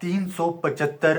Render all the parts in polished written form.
375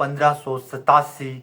1587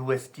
USD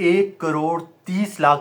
1,30,00,000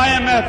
IMF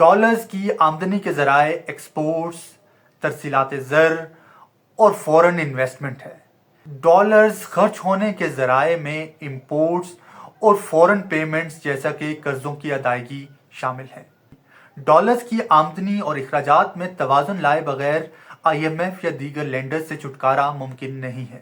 dollars کی آمدنی کے ذرائع ایکسپورٹس، ترسیلات زر اور فورن انویسٹمنٹ ہے۔ ڈالرز خرچ ہونے کے ذرائع میں امپورٹس اور فورن پیمنٹس جیسا کہ قرضوں کی ادائیگی شامل ہیں۔ ڈالرز کی آمدنی اور اخراجات میں توازن لائے بغیر IMF یا دیگر لینڈر سے چھٹکارا ممکن نہیں ہے۔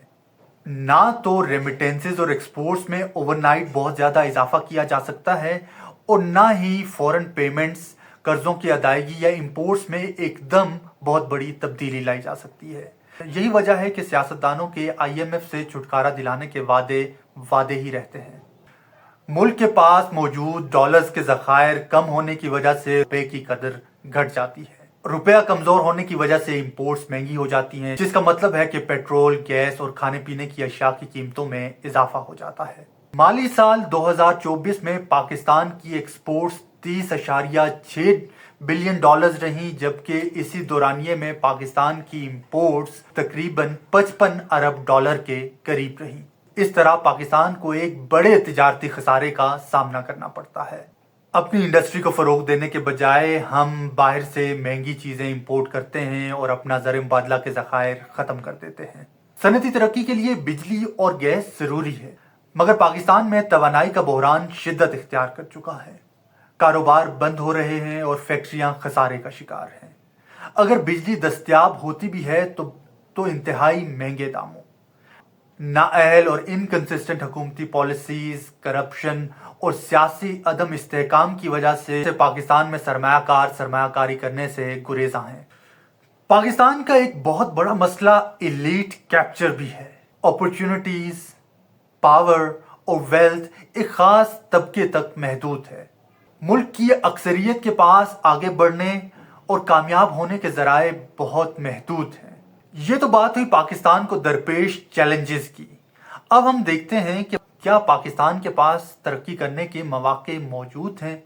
نہ تو ریمیٹنسز اور ایکسپورٹس میں اوور نائٹ بہت زیادہ اضافہ کیا جا سکتا ہے اور نہ ہی فورن پیمنٹس، قرضوں کی ادائیگی یا امپورٹس میں ایک دم بہت بڑی تبدیلی لائی جا سکتی ہے۔ یہی وجہ ہے کہ سیاستدانوں کے IMF سے چھٹکارا دلانے کے وعدے ہی رہتے ہیں۔ ملک کے پاس موجود ڈالرز کے ذخائر کم ہونے کی وجہ سے روپے کی قدر گھٹ جاتی ہے۔ روپیہ کمزور ہونے کی وجہ سے امپورٹس مہنگی ہو جاتی ہیں، جس کا مطلب ہے کہ پیٹرول، گیس اور کھانے پینے کی اشیاء کی قیمتوں میں اضافہ ہو جاتا ہے۔ مالی سال 2024 میں پاکستان کی ایکسپورٹس 30.6 بلین ڈالرز رہیں، جبکہ اسی دورانیے میں پاکستان کی امپورٹس تقریباً 55 ارب ڈالر کے قریب رہیں۔ اس طرح پاکستان کو ایک بڑے تجارتی خسارے کا سامنا کرنا پڑتا ہے۔ اپنی انڈسٹری کو فروغ دینے کے بجائے ہم باہر سے مہنگی چیزیں امپورٹ کرتے ہیں اور اپنا زر مبادلہ کے ذخائر ختم کر دیتے ہیں۔ صنعتی ترقی کے لیے بجلی اور گیس ضروری ہے، مگر پاکستان میں توانائی کا بحران شدت اختیار کر چکا ہے۔ کاروبار بند ہو رہے ہیں اور فیکٹریاں خسارے کا شکار ہیں۔ اگر بجلی دستیاب ہوتی بھی ہے تو انتہائی مہنگے داموں۔ نااہل اور انکنسسٹنٹ حکومتی پالیسیز، کرپشن اور سیاسی عدم استحکام کی وجہ سے پاکستان میں سرمایہ کاری کرنے سے گریزاں ہیں۔ پاکستان کا ایک بہت بڑا مسئلہ ایلیٹ کیپچر بھی ہے۔ اپرچونٹیز، پاور اور ویلتھ ایک خاص طبقے تک محدود ہے۔ ملک کی اکثریت کے پاس آگے بڑھنے اور کامیاب ہونے کے ذرائع بہت محدود ہیں۔ یہ تو بات ہوئی پاکستان کو درپیش چیلنجز کی۔ اب ہم دیکھتے ہیں کہ کیا پاکستان کے پاس ترقی کرنے کے مواقع موجود ہیں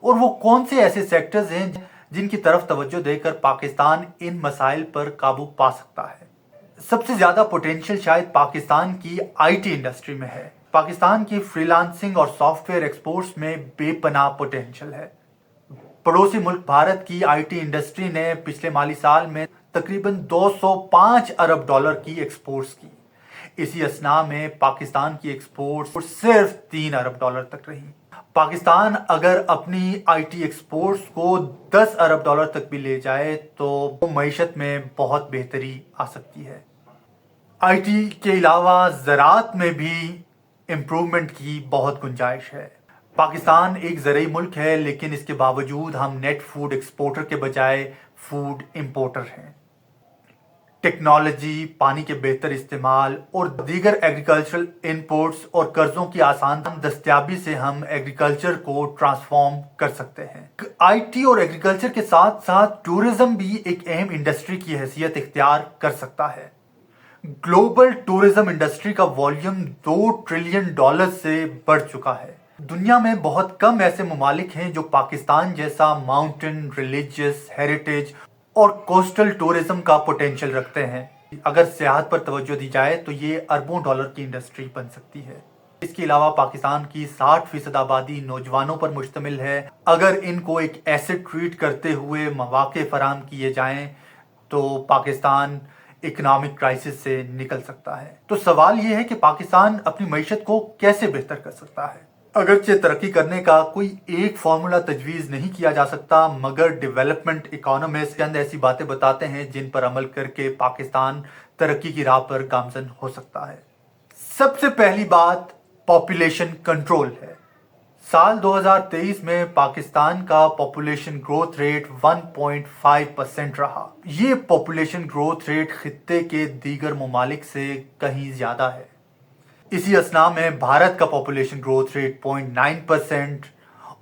اور وہ کون سے ایسے سیکٹرز ہیں جن کی طرف توجہ دے کر پاکستان ان مسائل پر قابو پا سکتا ہے۔ سب سے زیادہ پوٹینشیل شاید پاکستان کی IT انڈسٹری میں ہے۔ پاکستان کی فری لانسنگ اور سافٹ ویئر ایکسپورٹس میں بے پناہ پوٹینشیل ہے۔ پڑوسی ملک بھارت کی IT انڈسٹری نے پچھلے مالی سال میں تقریباً 205 ارب ڈالر کی ایکسپورٹس کی۔ اسی اثناء میں پاکستان کی ایکسپورٹس صرف 3 ارب ڈالر تک رہی۔ پاکستان اگر اپنی IT ایکسپورٹس کو 10 ارب ڈالر تک بھی لے جائے تو معیشت میں بہت بہتری آ سکتی ہے۔ IT کے علاوہ زراعت میں بھی امپروومنٹ کی بہت گنجائش ہے۔ پاکستان ایک زرعی ملک ہے، لیکن اس کے باوجود ہم نیٹ فوڈ ایکسپورٹر کے بجائے فوڈ امپورٹر ہیں۔ ٹیکنالوجی، پانی کے بہتر استعمال اور دیگر ایگریکلچرل انپوٹس اور قرضوں کی آسان دستیابی سے ہم ایگریکلچر کو ٹرانسفارم کر سکتے ہیں۔ IT اور ایگریکلچر کے ساتھ ساتھ ٹورزم بھی ایک اہم انڈسٹری کی حیثیت اختیار کر سکتا ہے۔ گلوبل ٹورزم انڈسٹری کا والیوم 2 ٹریلین ڈالر سے بڑھ چکا ہے۔ دنیا میں بہت کم ایسے ممالک ہیں جو پاکستان جیسا ماؤنٹن، ریلیجیس، ہیریٹیج اور کوسٹل ٹورزم کا پوٹینشیل رکھتے ہیں۔ اگر سیاحت پر توجہ دی جائے تو یہ اربوں ڈالر کی انڈسٹری بن سکتی ہے۔ اس کے علاوہ پاکستان کی 60% آبادی نوجوانوں پر مشتمل ہے۔ اگر ان کو ایک ایسٹ ٹریٹ کرتے ہوئے مواقع فراہم کیے جائیں تو پاکستان اکنامک کرائسس سے نکل سکتا ہے۔ تو سوال یہ ہے کہ پاکستان اپنی معیشت کو کیسے بہتر کر سکتا ہے؟ اگرچہ ترقی کرنے کا کوئی ایک فارمولا تجویز نہیں کیا جا سکتا، مگر ڈیولپمنٹ اکانومسٹ چند ایسی باتیں بتاتے ہیں جن پر عمل کر کے پاکستان ترقی کی راہ پر گامزن ہو سکتا ہے۔ سب سے پہلی بات پاپولیشن کنٹرول ہے۔ سال 2023 میں پاکستان کا پاپولیشن گروتھ ریٹ 1.5% رہا۔ یہ پاپولیشن گروتھ ریٹ خطے کے دیگر ممالک سے کہیں زیادہ ہے۔ اسی اثناء میں بھارت کا پاپولیشن گروتھ ریٹ 0.9%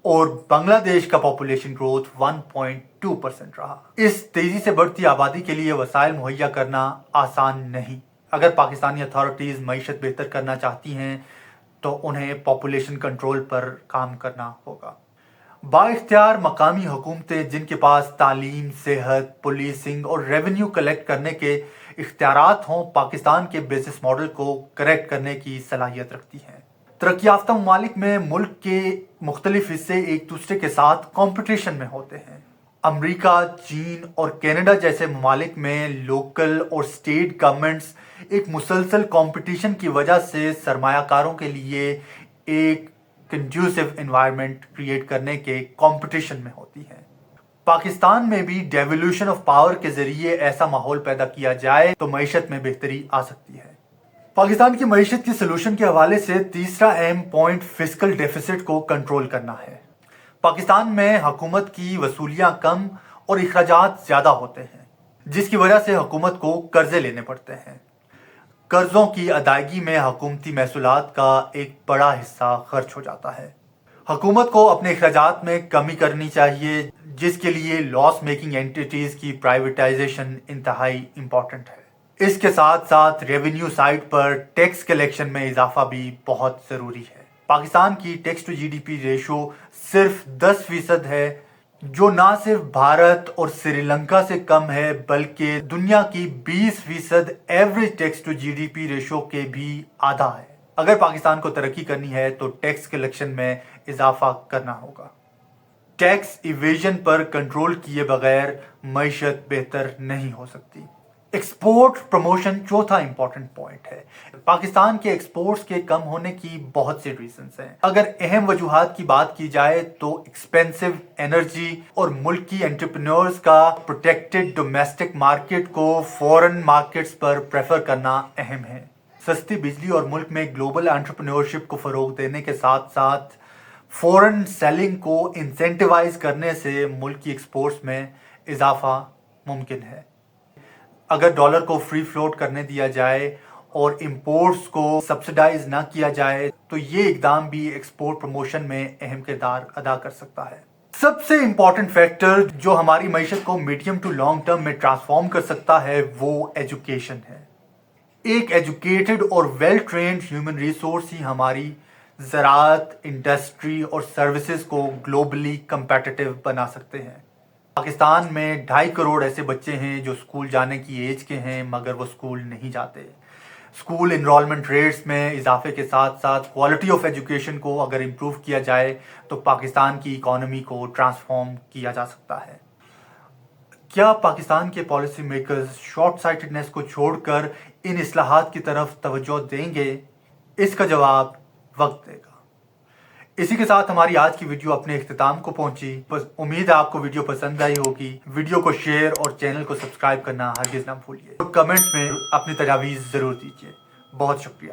اور بنگلہ دیش کا پاپولیشن گروتھ 1.2% رہا۔ اس تیزی سے بڑھتی آبادی کے لیے وسائل مہیا کرنا آسان نہیں۔ اگر پاکستانی اتھارٹیز معیشت بہتر کرنا چاہتی ہیں تو انہیں پاپولیشن کنٹرول پر کام کرنا ہوگا۔ با اختیار مقامی حکومتیں جن کے پاس تعلیم، صحت، پولیسنگ اور ریونیو کلیکٹ کرنے کے اختیارات ہوں، پاکستان کے بزنس ماڈل کو کریکٹ کرنے کی صلاحیت رکھتی ہیں۔ ترقی یافتہ ممالک میں ملک کے مختلف حصے ایک دوسرے کے ساتھ کمپٹیشن میں ہوتے ہیں۔ امریکہ، چین اور کینیڈا جیسے ممالک میں لوکل اور اسٹیٹ گورنمنٹس ایک مسلسل کمپٹیشن کی وجہ سے سرمایہ کاروں کے لیے ایک کنڈیوسو انوائرمنٹ کریٹ کرنے کے کمپٹیشن میں ہوتی ہیں۔ پاکستان میں بھی ڈیولیوشن آف پاور کے ذریعے ایسا ماحول پیدا کیا جائے تو معیشت میں بہتری آ سکتی ہے۔ پاکستان کی معیشت کی سلوشن کے حوالے سے تیسرا اہم پوائنٹ فسکل ڈیفیسٹ کو کنٹرول کرنا ہے۔ پاکستان میں حکومت کی وصولیاں کم اور اخراجات زیادہ ہوتے ہیں، جس کی وجہ سے حکومت کو قرضے لینے پڑتے ہیں۔ قرضوں کی ادائیگی میں حکومتی محصولات کا ایک بڑا حصہ خرچ ہو جاتا ہے۔ حکومت کو اپنے اخراجات میں کمی کرنی چاہیے، جس کے لیے لاس میکنگ اینٹیٹیز کی پرائیویٹائزیشن انتہائی امپورٹنٹ ہے۔ اس کے ساتھ ساتھ ریونیو سائٹ پر ٹیکس کلیکشن میں اضافہ بھی بہت ضروری ہے۔ پاکستان کی tax to G D P ratio صرف 10% ہے، جو نہ صرف بھارت اور سری لنکا سے کم ہے بلکہ دنیا کی 20% average tax to G D P ratio کے بھی آدھا ہے۔ اگر پاکستان کو ترقی کرنی ہے تو ٹیکس کلیکشن میں اضافہ کرنا ہوگا۔ ٹیکس ایویژن پر کنٹرول کیے بغیر معیشت بہتر نہیں ہو سکتی۔ ایکسپورٹ پروموشن چوتھا امپورٹنٹ پوائنٹ ہے۔ پاکستان کے ایکسپورٹس کے کم ہونے کی بہت سے ریزنز ہیں۔ اگر اہم وجوہات کی بات کی جائے تو ایکسپینسو انرجی اور ملکی انٹرپرینورز کا پروٹیکٹڈ ڈومیسٹک مارکیٹ کو فورن مارکیٹس پر پریفر کرنا اہم ہے۔ سستی بجلی اور ملک میں گلوبل انٹرپرینورشپ کو فروغ دینے کے ساتھ ساتھ فورن سیلنگ کو انسینٹیوائز کرنے سے ملک کی ایکسپورٹس میں اضافہ ممکن ہے۔ اگر ڈالر کو فری فلوٹ کرنے دیا جائے اور امپورٹس کو سبسڈائز نہ کیا جائے تو یہ اقدام بھی ایکسپورٹ پروموشن میں اہم کردار ادا کر سکتا ہے۔ سب سے امپورٹنٹ فیکٹر جو ہماری معیشت کو میڈیم ٹو لانگ ٹرم میں ٹرانسفارم کر سکتا ہے وہ ایجوکیشن ہے۔ ایک ایجوکیٹڈ اور ویل ٹرینڈ ہیومن ریسورس ہی ہماری زراعت، انڈسٹری اور سروسز کو گلوبلی کمپیٹیٹیو بنا سکتے ہیں۔ پاکستان میں 2.5 کروڑ ایسے بچے ہیں جو اسکول جانے کی ایج کے ہیں مگر وہ اسکول نہیں جاتے۔ اسکول انرولمنٹ ریٹس میں اضافے کے ساتھ ساتھ کوالٹی آف ایجوکیشن کو اگر امپروو کیا جائے تو پاکستان کی اکانومی کو ٹرانسفارم کیا جا سکتا ہے۔ کیا پاکستان کے پالیسی میکرز شارٹ سائٹڈنس کو چھوڑ کر ان اصلاحات کی طرف توجہ دیں گے؟ اس کا جواب وقت دے گا۔ اسی کے ساتھ ہماری آج کی ویڈیو اپنے اختتام کو پہنچی۔ امید ہے آپ کو ویڈیو پسند آئی ہوگی۔ ویڈیو کو شیئر اور چینل کو سبسکرائب کرنا ہرگز نہ بھولیے۔ کمنٹس میں اپنی تجاویز ضرور دیجیے۔ بہت شکریہ۔